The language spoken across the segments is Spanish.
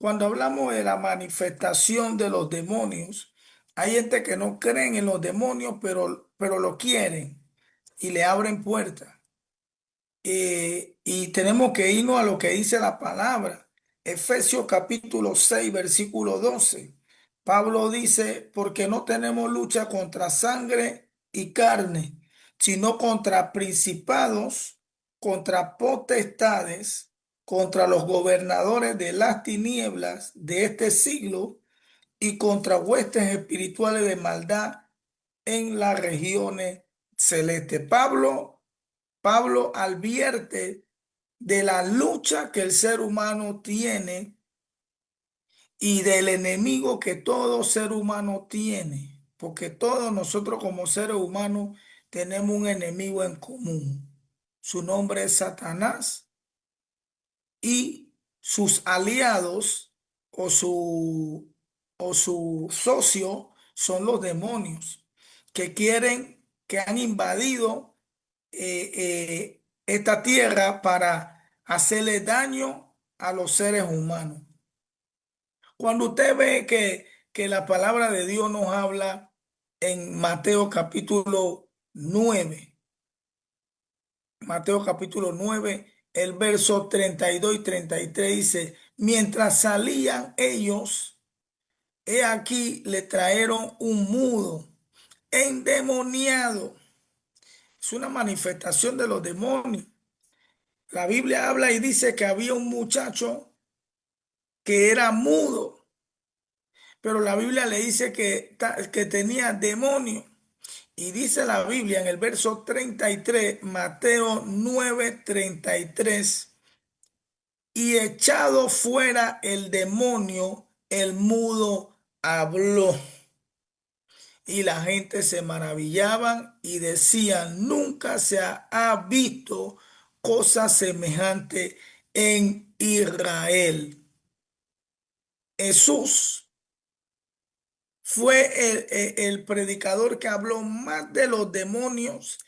Cuando hablamos de la manifestación de los demonios, hay gente que no creen en los demonios, pero lo quieren y le abren puertas. Y tenemos que irnos a lo que dice la palabra. Efesios capítulo 6 versículo 12. Pablo dice, porque no tenemos lucha contra sangre y carne, sino contra principados, contra potestades, contra los gobernadores de las tinieblas de este siglo y contra huestes espirituales de maldad en las regiones celestes. Pablo advierte de la lucha que el ser humano tiene y del enemigo que todo ser humano tiene, porque todos nosotros como seres humanos tenemos un enemigo en común. Su nombre es Satanás y sus aliados o su socio son los demonios que han invadido esta tierra para hacerle daño a los seres humanos. Cuando usted ve que la palabra de Dios nos habla en Mateo capítulo 9, el verso 32 y 33 dice, mientras salían ellos, he aquí le trajeron un mudo, endemoniado. Es una manifestación de los demonios. La Biblia habla y dice que había un muchacho que era mudo, pero la Biblia le dice que tenía demonio. Y dice la Biblia en el verso 33, Mateo 9:33, y echado fuera el demonio, el mudo habló. Y la gente se maravillaban y decían, nunca se ha visto cosa semejante en Israel. Jesús fue el predicador que habló más de los demonios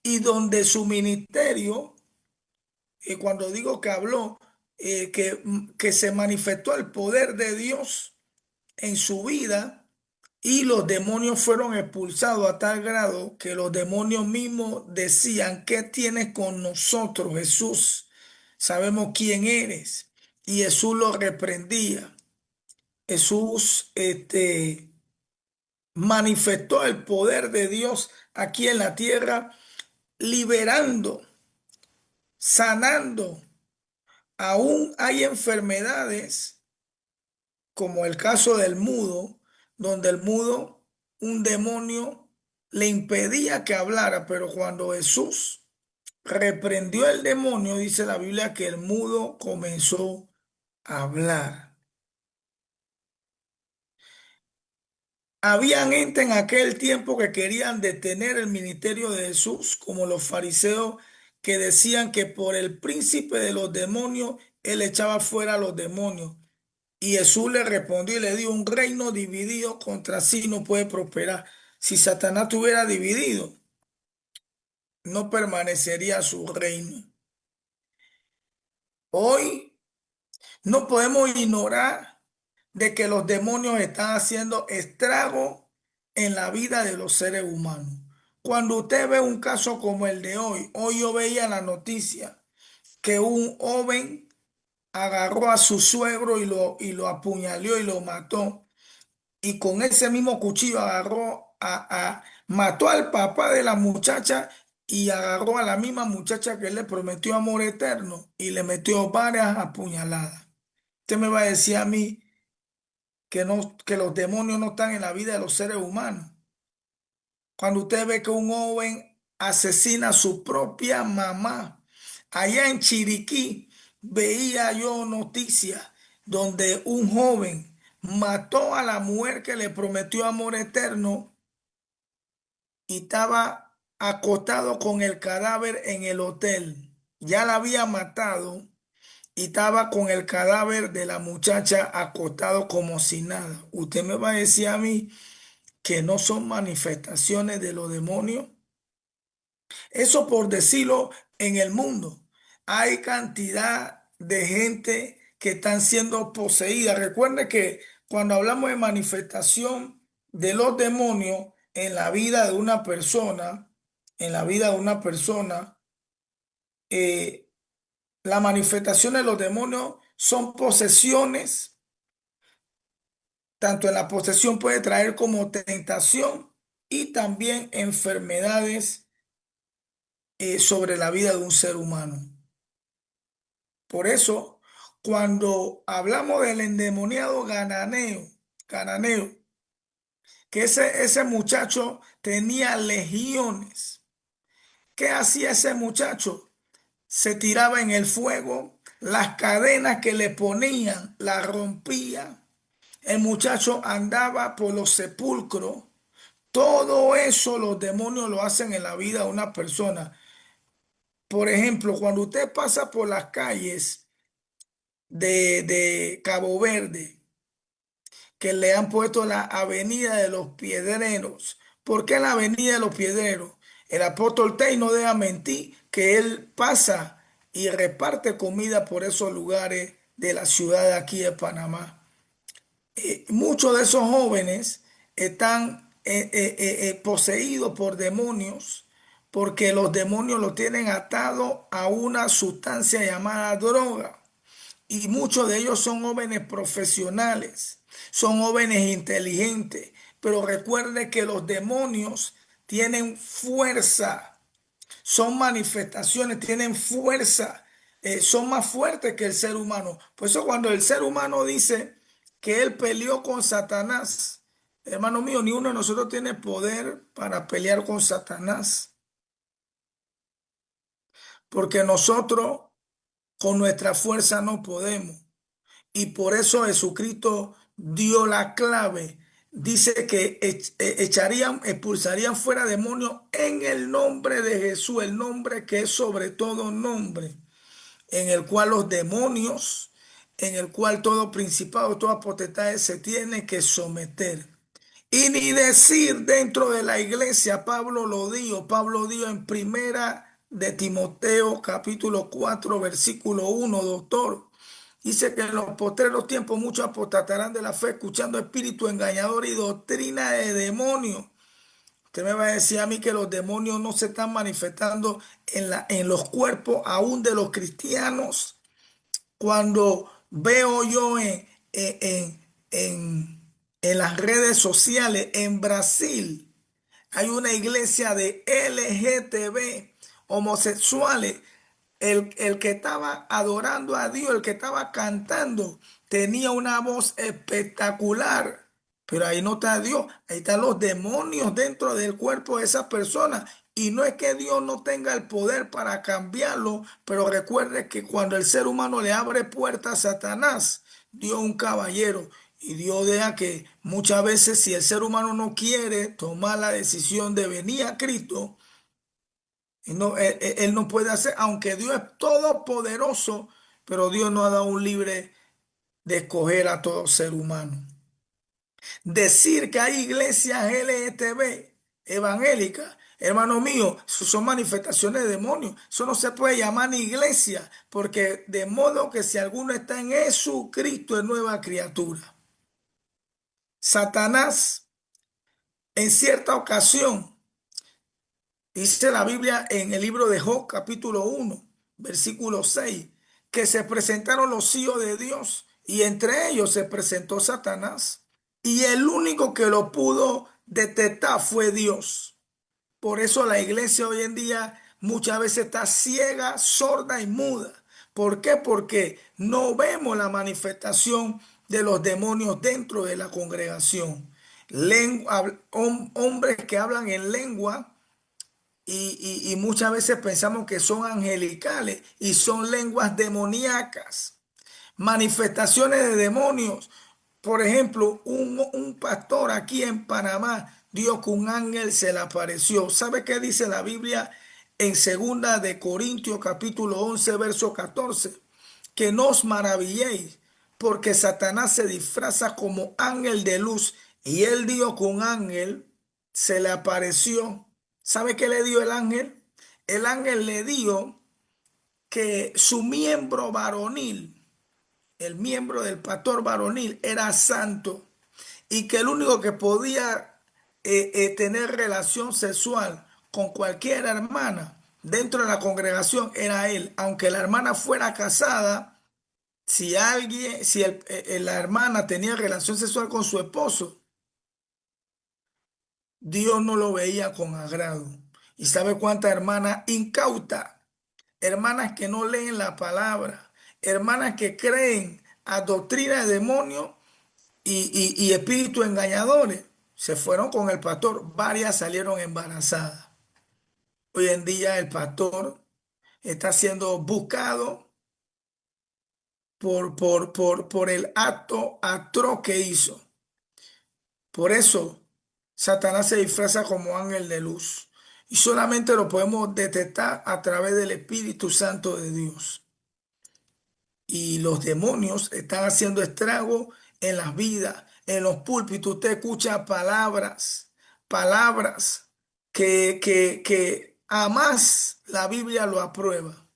y donde su ministerio, y cuando digo que habló, que se manifestó el poder de Dios en su vida y los demonios fueron expulsados a tal grado que los demonios mismos decían, ¿qué tienes con nosotros, Jesús? Sabemos quién eres. Y Jesús los reprendía. Jesús, manifestó el poder de Dios aquí en la tierra, liberando, sanando. Aún hay enfermedades, como el caso del mudo, donde el mudo, un demonio, le impedía que hablara, pero cuando Jesús reprendió el demonio, dice la Biblia que el mudo comenzó a hablar. Habían gente en aquel tiempo que querían detener el ministerio de Jesús, como los fariseos que decían que por el príncipe de los demonios él echaba fuera a los demonios. Y Jesús le respondió y le dijo, un reino dividido contra sí no puede prosperar. Si Satanás estuviera dividido, no permanecería su reino. Hoy no podemos ignorar de que los demonios están haciendo estrago en la vida de los seres humanos. Cuando usted ve un caso como el de hoy yo veía la noticia que un joven agarró a su suegro y lo apuñaló y lo mató. Y con ese mismo cuchillo mató al papá de la muchacha y agarró a la misma muchacha que le prometió amor eterno y le metió varias apuñaladas. Usted me va a decir a mí que no, que los demonios no están en la vida de los seres humanos. Cuando usted ve que un joven asesina a su propia mamá, allá en Chiriquí veía yo noticias donde un joven mató a la mujer que le prometió amor eterno y estaba acostado con el cadáver en el hotel. Ya la había matado y estaba con el cadáver de la muchacha acostado como si nada. Usted me va a decir a mí que no son manifestaciones de los demonios. Eso por decirlo en el mundo. Hay cantidad de gente que están siendo poseídas. Recuerde que cuando hablamos de manifestación de los demonios en la vida de una persona, en la vida de una persona, eh, la manifestación de los demonios son posesiones. Tanto en la posesión puede traer como tentación y también enfermedades sobre la vida de un ser humano. Por eso, cuando hablamos del endemoniado Cananeo, que ese muchacho tenía legiones. ¿Qué hacía ese muchacho? Se tiraba en el fuego, las cadenas que le ponían las rompía. El muchacho andaba por los sepulcros. Todo eso los demonios lo hacen en la vida de una persona. Por ejemplo, cuando usted pasa por las calles de Cabo Verde, que le han puesto la Avenida de los Piedreros. ¿Por qué la Avenida de los Piedreros? El apóstol Tey no deja mentir que él pasa y reparte comida por esos lugares de la ciudad de aquí de Panamá. Muchos de esos jóvenes están poseídos por demonios porque los demonios los tienen atado a una sustancia llamada droga. Y muchos de ellos son jóvenes profesionales, son jóvenes inteligentes, pero recuerde que los demonios tienen fuerza, son manifestaciones, tienen fuerza, son más fuertes que el ser humano. Por eso cuando el ser humano dice que él peleó con Satanás, hermano mío, ni uno de nosotros tiene poder para pelear con Satanás, porque nosotros con nuestra fuerza no podemos. Y por eso Jesucristo dio la clave. Dice que echarían, expulsarían fuera demonios en el nombre de Jesús, el nombre que es sobre todo nombre, en el cual los demonios, en el cual todo principado, toda potestad se tiene que someter. Y ni decir dentro de la iglesia, Pablo dio en primera de Timoteo capítulo 4 versículo 1, doctor. Dice que en los postreros tiempos muchos apostatarán de la fe, escuchando espíritu engañador y doctrina de demonios. Usted me va a decir a mí que los demonios no se están manifestando en los cuerpos aún de los cristianos. Cuando veo yo en, en las redes sociales en Brasil, hay una iglesia de LGTB, homosexuales. El que estaba adorando a Dios, el que estaba cantando, tenía una voz espectacular. Pero ahí no está Dios, ahí están los demonios dentro del cuerpo de esa persona. Y no es que Dios no tenga el poder para cambiarlo, pero recuerde que cuando el ser humano le abre puertas a Satanás, Dios es un caballero. Y Dios deja que muchas veces si el ser humano no quiere tomar la decisión de venir a Cristo, y no, él no puede hacer, aunque Dios es todopoderoso, pero Dios no ha dado un libre de escoger a todo ser humano. Decir que hay iglesias LGTB evangélicas, hermano mío, eso son manifestaciones de demonios. Eso no se puede llamar ni iglesia, porque de modo que si alguno está en Jesucristo es nueva criatura. Satanás, en cierta ocasión, dice la Biblia en el libro de Job, capítulo 1, versículo 6, que se presentaron los hijos de Dios y entre ellos se presentó Satanás. Y el único que lo pudo detectar fue Dios. Por eso la iglesia hoy en día muchas veces está ciega, sorda y muda. ¿Por qué? Porque no vemos la manifestación de los demonios dentro de la congregación. Hombres que hablan en lengua y muchas veces pensamos que son angelicales y son lenguas demoníacas, manifestaciones de demonios. Por ejemplo, un pastor aquí en Panamá dijo que un ángel se le apareció. ¿Sabe qué dice la Biblia en segunda de Corintios capítulo 11 verso 14? Que no os maravilléis, porque Satanás se disfraza como ángel de luz. Y él dijo que un ángel se le apareció. ¿Sabe qué le dio el ángel? El ángel le dio que su miembro varonil el miembro del pastor varonil era santo y que el único que podía tener relación sexual con cualquier hermana dentro de la congregación era él, aunque la hermana fuera casada. Si alguien, si la hermana tenía relación sexual con su esposo, Dios no lo veía con agrado. ¿Y sabe cuántas hermanas incautas, hermanas que no leen la palabra, hermanas que creen a doctrina de demonios y espíritus engañadores, se fueron con el pastor? Varias salieron embarazadas. Hoy en día el pastor está siendo buscado por el acto atroz que hizo. Por eso Satanás se disfraza como ángel de luz y solamente lo podemos detectar a través del Espíritu Santo de Dios. Y los demonios están haciendo estrago en las vidas, en los púlpitos. Usted escucha palabras que jamás la Biblia lo aprueba.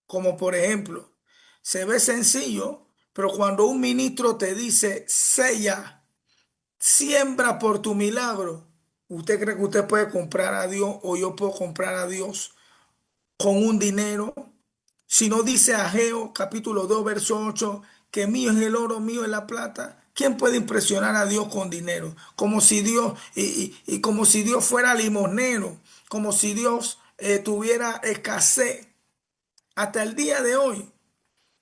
Como por ejemplo, se ve sencillo, pero cuando un ministro te dice, sella, siembra por tu milagro, ¿usted cree que usted puede comprar a Dios o yo puedo comprar a Dios con un dinero? Si no dice Ageo capítulo 2 verso 8 que mío es el oro, mío es la plata. ¿Quién puede impresionar a Dios con dinero? Como si Dios, y como si Dios fuera limosnero, como si Dios tuviera escasez. Hasta el día de hoy,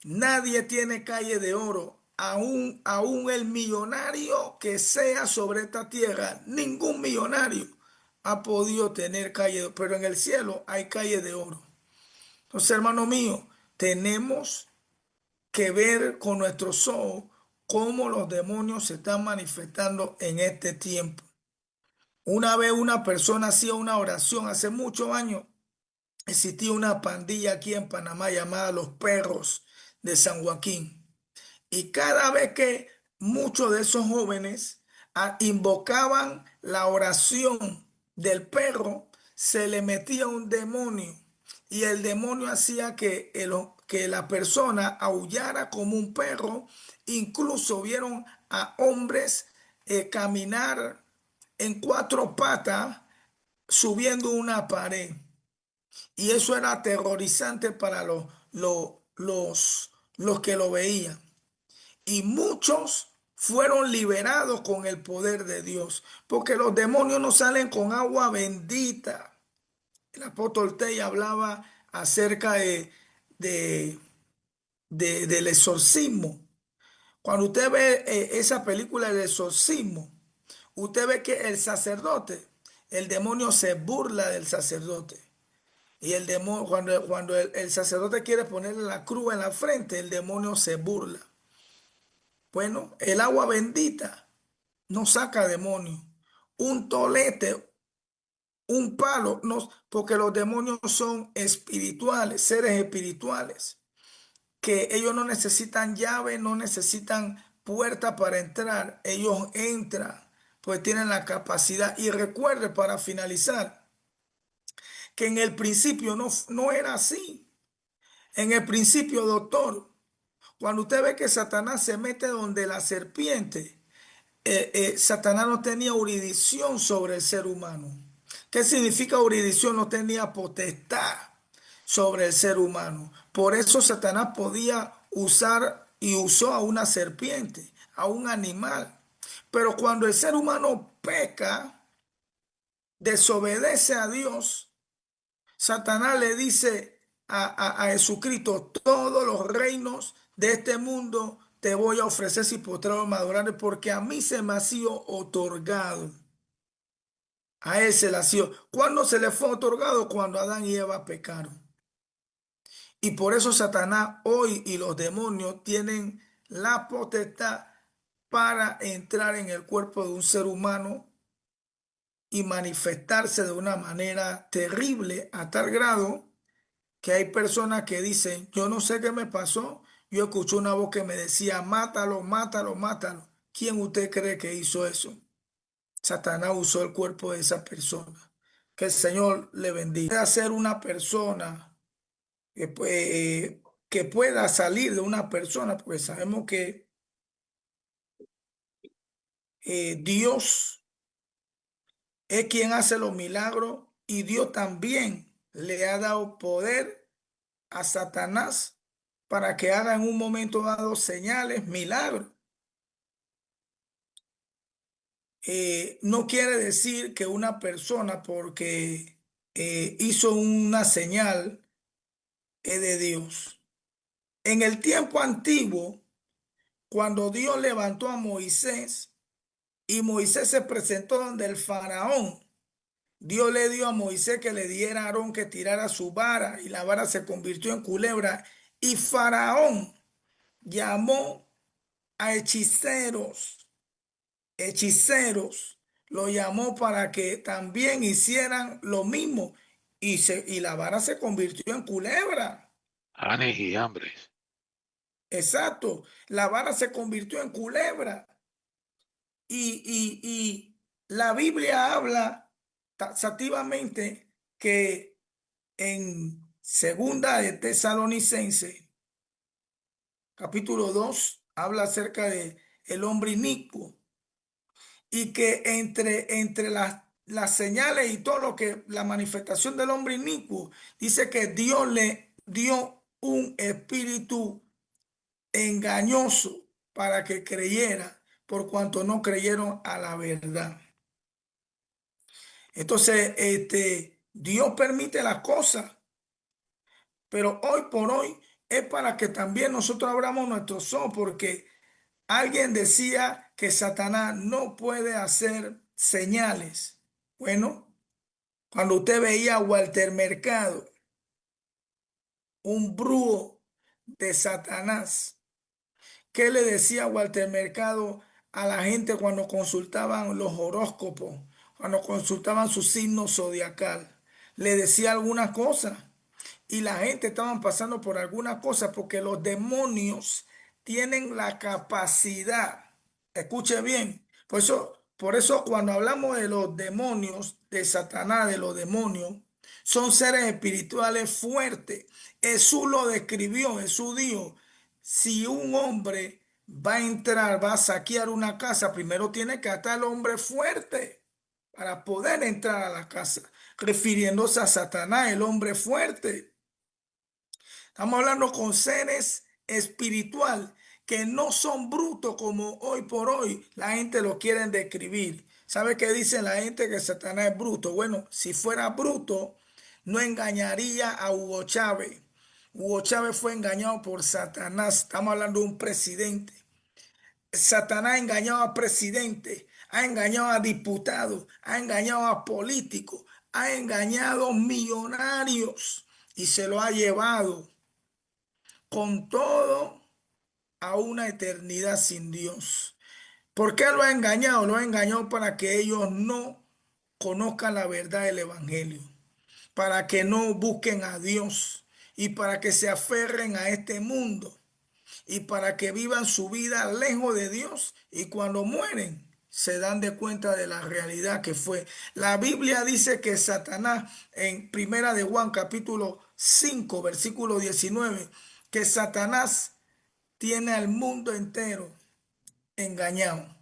nadie tiene calle de oro. Aún el millonario que sea sobre esta tierra, ningún millonario ha podido tener calle de oro. Pero en el cielo hay calle de oro. Entonces, hermano mío, tenemos que ver con nuestros ojos cómo los demonios se están manifestando en este tiempo. Una vez una persona hacía una oración hace muchos años. Existía una pandilla aquí en Panamá llamada Los Perros de San Joaquín. Y cada vez que muchos de esos jóvenes invocaban la oración del perro, se le metía un demonio. Y el demonio hacía que la persona aullara como un perro. Incluso vieron a hombres caminar en cuatro patas subiendo una pared. Y eso era aterrorizante para los que lo veían. Y muchos fueron liberados con el poder de Dios, porque los demonios no salen con agua bendita. El apóstol Tei hablaba acerca de, del exorcismo. Cuando usted ve esa película del exorcismo, usted ve que el sacerdote, el demonio se burla del sacerdote. Y el demonio, cuando el sacerdote quiere ponerle la cruz en la frente, el demonio se burla. Bueno, el agua bendita no saca demonios. Un tolete, un palo, no, porque los demonios son espirituales, seres espirituales, que ellos no necesitan llave, no necesitan puerta para entrar. Ellos entran, pues tienen la capacidad. Y recuerde, para finalizar, que en el principio no era así. En el principio, doctor, cuando usted ve que Satanás se mete donde la serpiente, Satanás no tenía jurisdicción sobre el ser humano. ¿Qué significa jurisdicción? No tenía potestad sobre el ser humano. Por eso Satanás podía usar y usó a una serpiente, a un animal. Pero cuando el ser humano peca, desobedece a Dios, Satanás le dice a Jesucristo, todos los reinos de este mundo te voy a ofrecer si postrado me adoraré, porque a mí se me ha sido otorgado. A él se le ha sido. ¿Cuándo se le fue otorgado? Cuando Adán y Eva pecaron. Y por eso Satanás hoy y los demonios tienen la potestad para entrar en el cuerpo de un ser humano y manifestarse de una manera terrible a tal grado que hay personas que dicen, yo no sé qué me pasó, yo escuché una voz que me decía, mátalo, mátalo, mátalo. ¿Quién usted cree que hizo eso? Satanás usó el cuerpo de esa persona. Que el Señor le bendiga. Puede ser una persona que, pues, que pueda salir de una persona, porque sabemos que Dios es quien hace los milagros y Dios también le ha dado poder a Satanás para que haga en un momento dado señales, milagros. No quiere decir que una persona porque hizo una señal es de Dios. En el tiempo antiguo, cuando Dios levantó a Moisés y Moisés se presentó donde el faraón, Dios le dio a Moisés que le diera a Aarón que tirara su vara y la vara se convirtió en culebra y Faraón llamó a hechiceros, lo llamó para que también hicieran lo mismo y la vara se convirtió en culebra. Anes y hambres. Exacto, la vara se convirtió en culebra y la Biblia habla taxativamente que en segunda de Tesalonicense, capítulo 2 habla acerca de el hombre inicuo y que entre las señales y todo lo que la manifestación del hombre inicuo, dice que Dios le dio un espíritu engañoso para que creyera, por cuanto no creyeron a la verdad. Entonces, Dios permite las cosas, pero hoy por hoy es para que también nosotros abramos nuestros ojos, porque alguien decía que Satanás no puede hacer señales. Bueno, cuando usted veía a Walter Mercado, un brujo de Satanás, ¿qué le decía Walter Mercado a la gente cuando consultaban los horóscopos, cuando consultaban su signo zodiacal? Le decía alguna cosa y la gente estaban pasando por alguna cosa porque los demonios tienen la capacidad, escuche bien, por eso cuando hablamos de los demonios, de Satanás, de los demonios, son seres espirituales fuertes. Jesús lo describió, Jesús dijo, si un hombre va a entrar, va a saquear una casa, primero tiene que estar el hombre fuerte para poder entrar a la casa, refiriéndose a Satanás, el hombre fuerte. Estamos hablando con seres espiritual que no son brutos como hoy por hoy la gente lo quiere describir. ¿Sabe qué dice la gente? Que Satanás es bruto. Bueno, si fuera bruto, no engañaría a Hugo Chávez. Hugo Chávez fue engañado por Satanás. Estamos hablando de un presidente. Satanás ha engañado a presidentes, ha engañado a diputados, ha engañado a políticos, ha engañado a millonarios y se lo ha llevado con todo a una eternidad sin Dios. ¿Por qué lo ha engañado? Lo ha engañado para que ellos no conozcan la verdad del Evangelio, para que no busquen a Dios y para que se aferren a este mundo y para que vivan su vida lejos de Dios y cuando mueren se dan de cuenta de la realidad que fue. La Biblia dice que Satanás en Primera de Juan capítulo 5 versículo 19 que Satanás tiene al mundo entero engañado.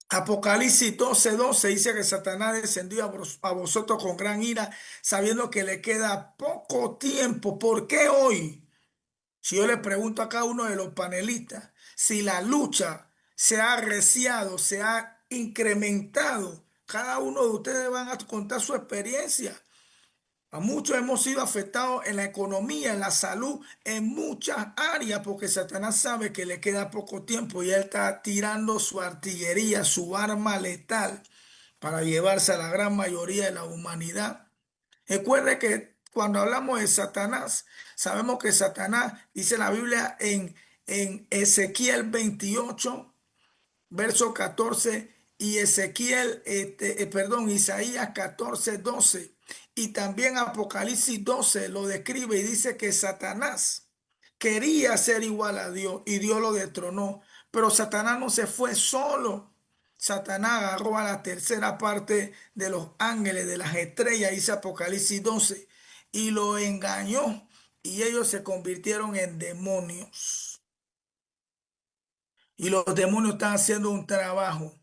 Apocalipsis 12:12 dice que Satanás descendió a vosotros con gran ira, sabiendo que le queda poco tiempo. ¿Por qué hoy? Si yo le pregunto a cada uno de los panelistas si la lucha se ha arreciado, se ha incrementado, cada uno de ustedes van a contar su experiencia. A muchos hemos sido afectados en la economía, en la salud, en muchas áreas, porque Satanás sabe que le queda poco tiempo y él está tirando su artillería, su arma letal para llevarse a la gran mayoría de la humanidad. Recuerde que cuando hablamos de Satanás, sabemos que Satanás, dice la Biblia en Ezequiel 28 verso 14 y Ezequiel, perdón, Isaías 14:12 y también Apocalipsis 12 lo describe y dice que Satanás quería ser igual a Dios y Dios lo destronó, pero Satanás no se fue solo. Satanás agarró a la tercera parte de los ángeles, de las estrellas, dice Apocalipsis 12, y lo engañó y ellos se convirtieron en demonios. Y los demonios están haciendo un trabajo.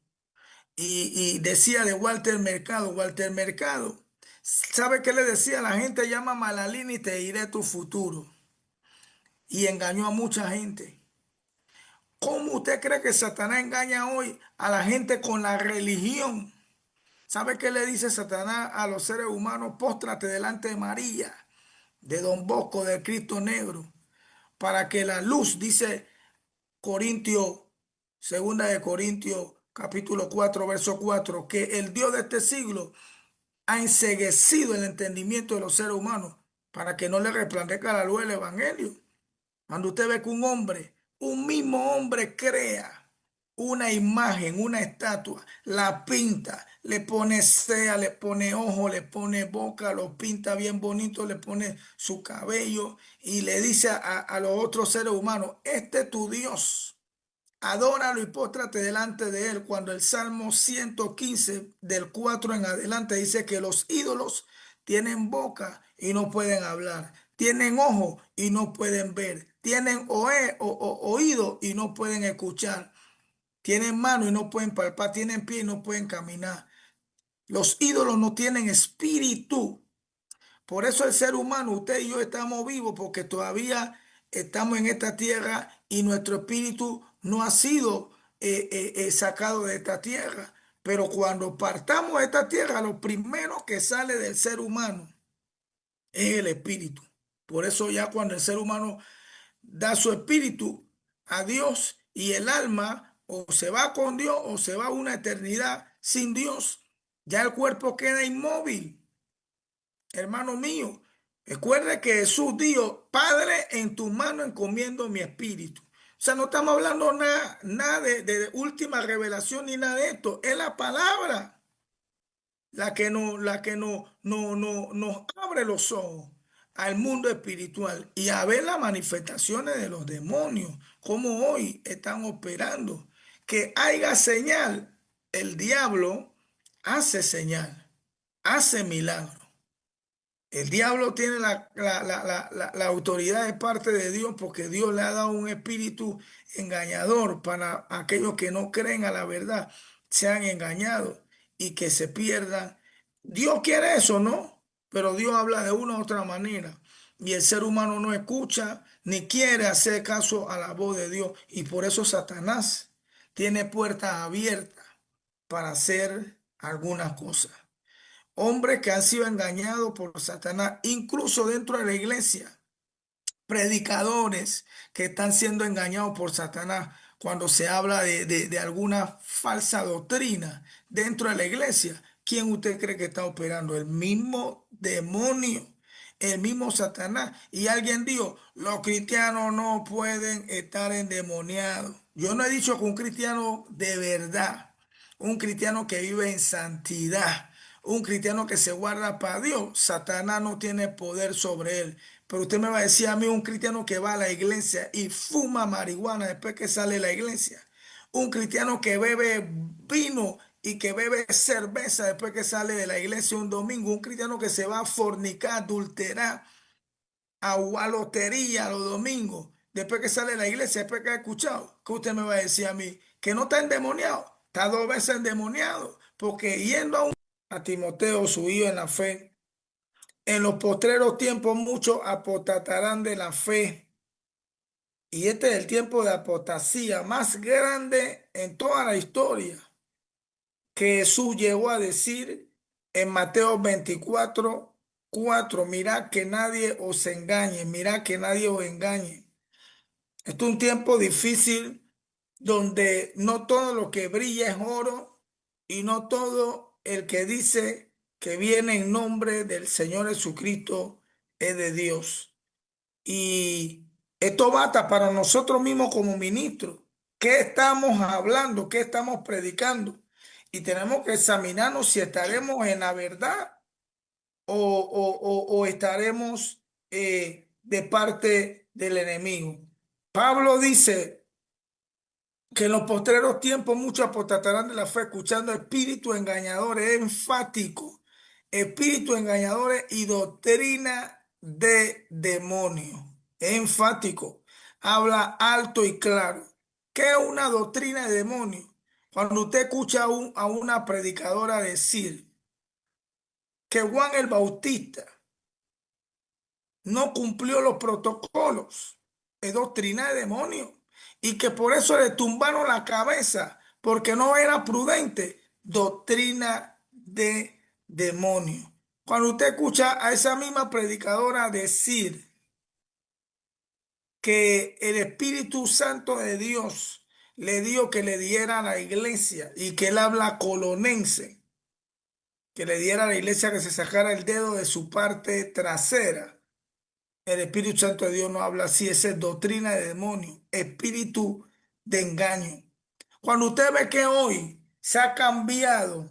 Y decía de Walter Mercado, ¿sabe qué le decía? La gente llama Malalín y te diré tu futuro. Y engañó a mucha gente. ¿Cómo usted cree que Satanás engaña hoy a la gente con la religión? ¿Sabe qué le dice Satanás a los seres humanos? Póstrate delante de María, de Don Bosco, del Cristo Negro, para que la luz, dice Corintios, segunda de Corintios, capítulo 4 verso 4, que el Dios de este siglo ha enceguecido el entendimiento de los seres humanos para que no le resplandezca la luz del Evangelio. Cuando usted ve que un mismo hombre crea una imagen, una estatua, la pinta, le pone ceja, le pone ojo, le pone boca, lo pinta bien bonito, le pone su cabello y le dice a los otros seres humanos, este es tu Dios. Adóralo y póstrate delante de él. Cuando el Salmo 115 del 4 en adelante dice que los ídolos tienen boca y no pueden hablar, tienen ojo y no pueden ver, tienen oído y no pueden escuchar, tienen mano y no pueden palpar, tienen pie y no pueden caminar. Los ídolos no tienen espíritu. Por eso el ser humano, usted y yo estamos vivos porque todavía estamos en esta tierra y nuestro espíritu no ha sido sacado de esta tierra. Pero cuando partamos de esta tierra, lo primero que sale del ser humano es el espíritu. Por eso ya cuando el ser humano da su espíritu a Dios y el alma o se va con Dios o se va a una eternidad sin Dios, ya el cuerpo queda inmóvil. Hermano mío, recuerde que Jesús dijo, Padre, en tu mano encomiendo mi espíritu. O sea, no estamos hablando nada de última revelación ni nada de esto. Es la palabra la que nos abre los ojos al mundo espiritual y a ver las manifestaciones de los demonios, como hoy están operando. Que haya señal, el diablo hace señal, hace milagro. El diablo tiene la autoridad de parte de Dios porque Dios le ha dado un espíritu engañador para aquellos que no creen a la verdad, sean engañados y que se pierdan. Dios quiere eso, ¿no? Pero Dios habla de una u otra manera y el ser humano no escucha ni quiere hacer caso a la voz de Dios y por eso Satanás tiene puertas abiertas para hacer algunas cosas. Hombres que han sido engañados por Satanás, incluso dentro de la iglesia. Predicadores que están siendo engañados por Satanás cuando se habla de alguna falsa doctrina dentro de la iglesia. ¿Quién usted cree que está operando? El mismo demonio, el mismo Satanás. Y alguien dijo, los cristianos no pueden estar endemoniados. Yo no he dicho que un cristiano de verdad, un cristiano que vive en santidad, un cristiano que se guarda para Dios, Satanás no tiene poder sobre él. Pero usted me va a decir a mí un cristiano que va a la iglesia y fuma marihuana después que sale de la iglesia. Un cristiano que bebe vino y que bebe cerveza después que sale de la iglesia un domingo. Un cristiano que se va a fornicar, adulterar, a lotería los domingos. Después que sale de la iglesia, después que ha escuchado. ¿Qué usted me va a decir a mí? Que no está endemoniado. Está dos veces endemoniado. Porque yendo a Timoteo, su hijo en la fe. En los postreros tiempos muchos apostatarán de la fe. Y este es el tiempo de apostasía más grande en toda la historia que Jesús llegó a decir en Mateo 24:4. Mirad que nadie os engañe, mirad que nadie os engañe. Este es un tiempo difícil donde no todo lo que brilla es oro y no todo el que dice que viene en nombre del Señor Jesucristo es de Dios. Y esto basta para nosotros mismos como ministros. ¿Qué estamos hablando? ¿Qué estamos predicando? Y tenemos que examinarnos si estaremos en la verdad o estaremos de parte del enemigo. Pablo dice que en los postreros tiempos muchos apostatarán de la fe, escuchando espíritus engañadores, es enfático, espíritus engañadores y doctrina de demonio. Es enfático. Habla alto y claro. ¿Qué es una doctrina de demonio? Cuando usted escucha a una predicadora decir que Juan el Bautista no cumplió los protocolos, es doctrina de demonio. Y que por eso le tumbaron la cabeza, porque no era prudente, doctrina de demonio. Cuando usted escucha a esa misma predicadora decir que el Espíritu Santo de Dios le dio que le diera a la iglesia y que él habla colonense, que le diera a la iglesia que se sacara el dedo de su parte trasera. El Espíritu Santo de Dios no habla así, esa es doctrina de demonio, espíritu de engaño. Cuando usted ve que hoy se ha cambiado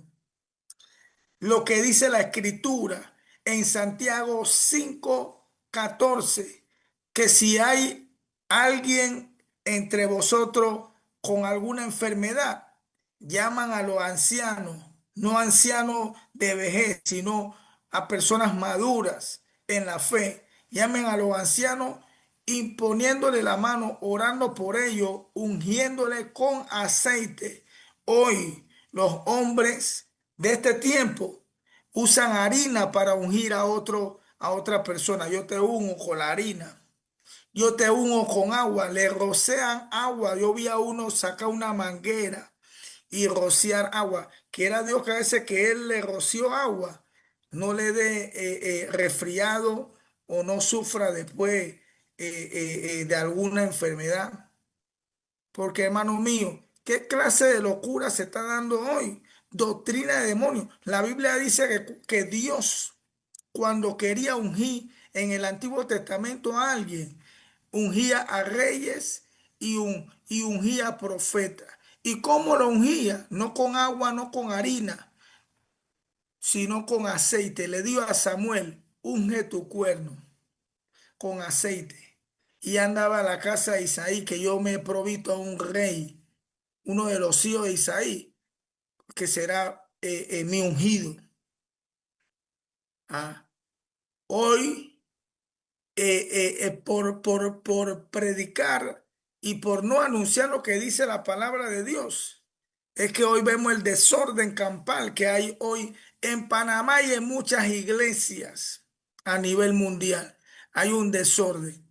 lo que dice la Escritura en Santiago 5:14, que si hay alguien entre vosotros con alguna enfermedad, llaman a los ancianos, no ancianos de vejez, sino a personas maduras en la fe. Llamen a los ancianos imponiéndole la mano, orando por ellos, ungiéndole con aceite. Hoy los hombres de este tiempo usan harina para ungir a otra persona. Yo te ungo con la harina. Yo te ungo con agua. Le rocean agua. Yo vi a uno sacar una manguera y rociar agua. Quiera Dios que a veces que él le roció agua no le dé resfriado o no sufra después de alguna enfermedad. Porque, hermano mío, ¿qué clase de locura se está dando hoy? Doctrina de demonios. La Biblia dice que Dios, cuando quería ungir en el Antiguo Testamento a alguien, ungía a reyes y ungía a profetas. ¿Y cómo lo ungía? No con agua, no con harina, sino con aceite. Le dio a Samuel, unge tu cuerno con aceite. Y andaba a la casa de Isaí, que yo me he provisto a un rey, uno de los hijos de Isaí, que será mi ungido. Ah, hoy, por predicar y por no anunciar lo que dice la palabra de Dios, es que hoy vemos el desorden campal que hay hoy en Panamá y en muchas iglesias a nivel mundial. Hay un desorden.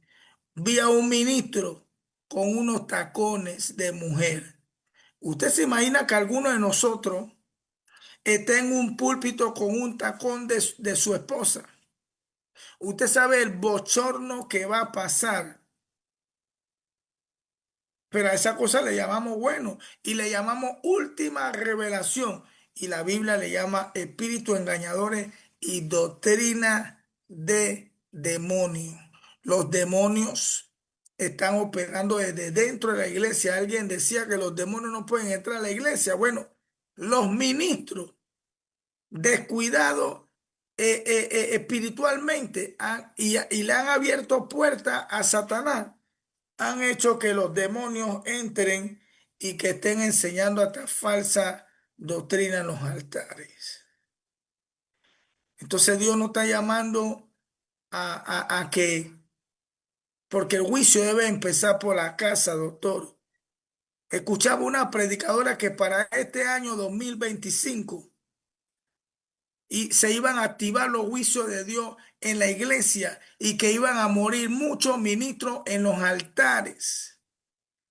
Vi a un ministro con unos tacones de mujer. ¿Usted se imagina que alguno de nosotros esté en un púlpito con un tacón de su esposa? Usted sabe el bochorno que va a pasar, pero a esa cosa le llamamos bueno y le llamamos última revelación. Y la Biblia le llama espíritus engañadores y doctrina de demonios. Los demonios están operando desde dentro de la iglesia. Alguien decía que los demonios no pueden entrar a la iglesia. Bueno, los ministros descuidados espiritualmente y le han abierto puertas a Satanás, han hecho que los demonios entren y que estén enseñando hasta falsa doctrina en los altares. Entonces Dios no está llamando a que, porque el juicio debe empezar por la casa, doctor. Escuchaba una predicadora que para este año 2025 y se iban a activar los juicios de Dios en la iglesia y que iban a morir muchos ministros en los altares.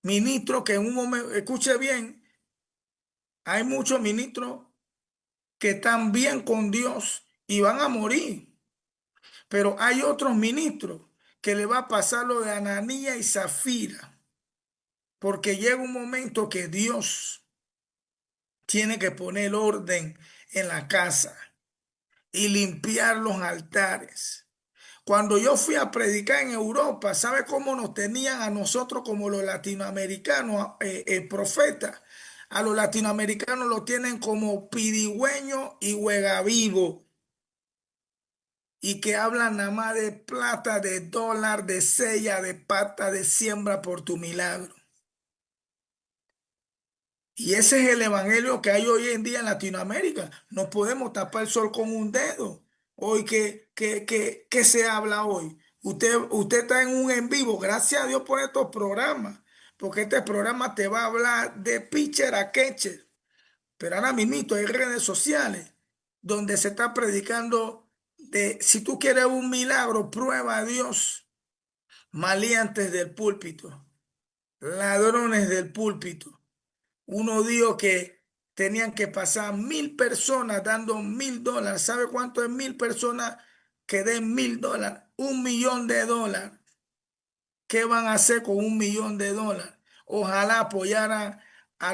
Ministros que en un momento, escuche bien, hay muchos ministros que están bien con Dios y van a morir, pero hay otros ministros que le va a pasar lo de Ananías y Zafira, porque llega un momento que Dios tiene que poner orden en la casa y limpiar los altares. Cuando yo fui a predicar en Europa, ¿sabe cómo nos tenían a nosotros como los latinoamericanos, profetas? A los latinoamericanos lo tienen como pidigüeños y huegavivo y que hablan nada más de plata, de dólar, de sella, de pata, de siembra por tu milagro. Y ese es el evangelio que hay hoy en día en Latinoamérica. No podemos tapar el sol con un dedo. Hoy, ¿qué se habla hoy? Usted está en un en vivo, gracias a Dios por estos programas, porque este programa te va a hablar de pitcher a catcher, pero ahora mismo hay redes sociales donde se está predicando de si tú quieres un milagro, prueba a Dios, maleantes del púlpito, ladrones del púlpito. Uno dijo que tenían que pasar 1.000 personas dando $1.000. ¿Sabe cuánto es 1.000 personas que den $1.000? $1.000.000. ¿Qué van a hacer con $1.000.000? Ojalá apoyaran a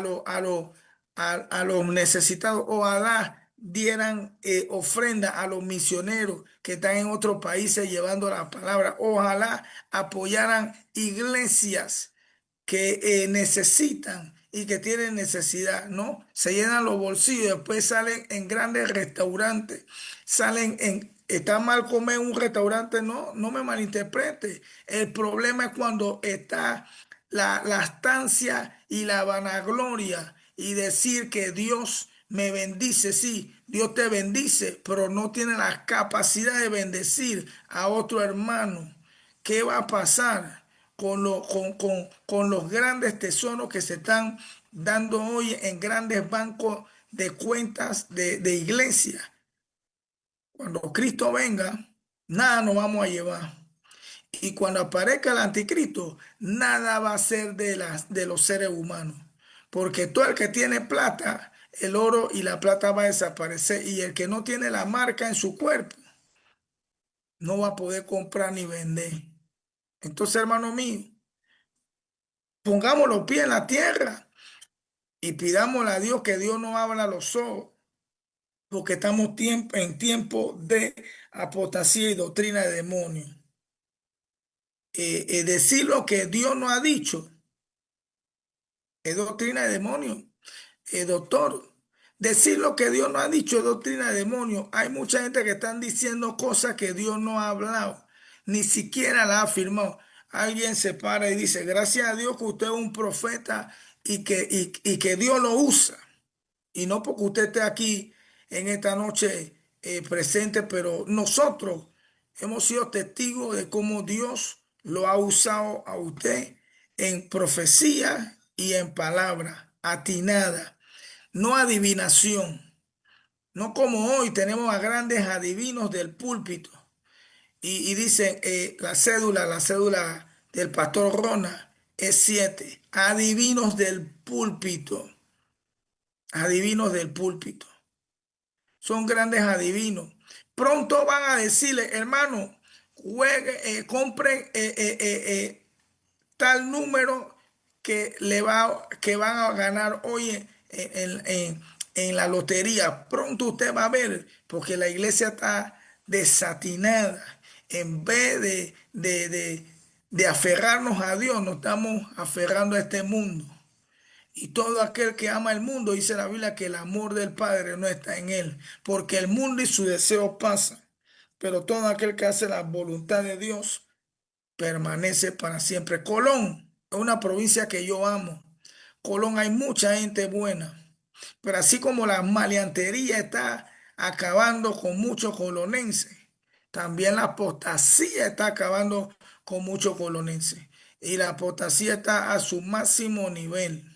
los necesitados. Ojalá dieran ofrenda a los misioneros que están en otros países llevando la palabra. Ojalá apoyaran iglesias que necesitan y que tienen necesidad, ¿no? Se llenan los bolsillos y después salen en grandes restaurantes, está mal comer en un restaurante, no, no me malinterprete. El problema es cuando está la astancia y la vanagloria y decir que Dios me bendice, sí, Dios te bendice, pero no tiene la capacidad de bendecir a otro hermano. ¿Qué va a pasar con los grandes tesoros que se están dando hoy en grandes bancos de cuentas de iglesia? Cuando Cristo venga, nada nos vamos a llevar. Y cuando aparezca el anticristo, nada va a ser de los seres humanos. Porque todo el que tiene plata, el oro y la plata va a desaparecer. Y el que no tiene la marca en su cuerpo, no va a poder comprar ni vender. Entonces, hermano mío, pongamos los pies en la tierra y pidámosle a Dios que Dios nos abra los ojos, porque estamos en tiempo de apostasía y doctrina de demonios. Decir lo que Dios nos ha dicho es doctrina de demonios. Doctor, decir lo que Dios nos ha dicho es doctrina de demonios. Hay mucha gente que están diciendo cosas que Dios no ha hablado, ni siquiera la ha afirmado. Alguien se para y dice, gracias a Dios que usted es un profeta y que Dios lo usa. Y no porque usted esté aquí en esta noche presente, pero nosotros hemos sido testigos de cómo Dios lo ha usado a usted en profecía y en palabra atinada, no adivinación. No como hoy tenemos a grandes adivinos del púlpito y dicen la cédula del pastor Rona es 7. Adivinos del púlpito, adivinos del púlpito. Son grandes adivinos. Pronto van a decirle, hermano, compren tal número que van a ganar hoy en la lotería. Pronto usted va a ver, porque la iglesia está desatinada. En vez de aferrarnos a Dios, nos estamos aferrando a este mundo. Y todo aquel que ama el mundo, dice la Biblia, que el amor del Padre no está en él, porque el mundo y su deseo pasan, pero todo aquel que hace la voluntad de Dios permanece para siempre. Colón es una provincia que yo amo. Colón hay mucha gente buena, pero así como la maleantería está acabando con muchos colonenses, también la apostasía está acabando con muchos colonenses. Y la apostasía está a su máximo nivel.